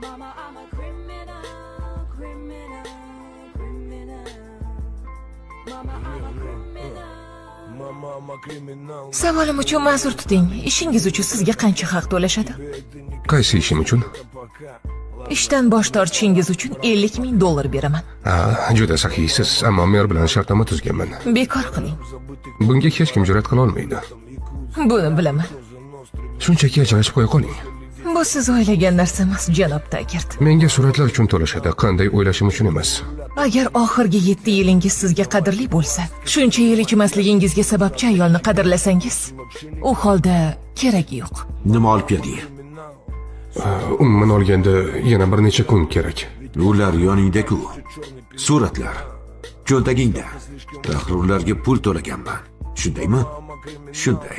Mama, I'm a criminal, criminal, criminal. Mama, I'm a criminal. Savolim uchun ma'zur tuting. Ishingiz uchun sizga qancha haq to'lashadi? Qaysi ishim uchun? Ishdan bosh tortishingiz uchun $50,000 beraman. Ha, juda saxiysiz, ammo mer bilan shartnoma tuzganman. Bekor qiling. Bunga hech kim jur'at qila olmaydi. Buni bilaman. Shunchaki ajrashib qo'ya qoling. Bu siz o'ylagan narsa emas, janob Tagert. Menga suratlar uchun to'lashadi, qanday o'ylashim uchun emas. Agar oxirgi 7 yilingiz sizga qadrli bo'lsa, shuncha yil ichmasligingizga sababchi ayolni qadrlasangiz, u holda keragi yo'q. Nima olib kelding? Umuman olganda yana bir necha kun kerak. Ular yoningda-ku. Suratlar cho'ntagingda. Taxrirlarga pul to'laganman. Shundaymi? Shunday.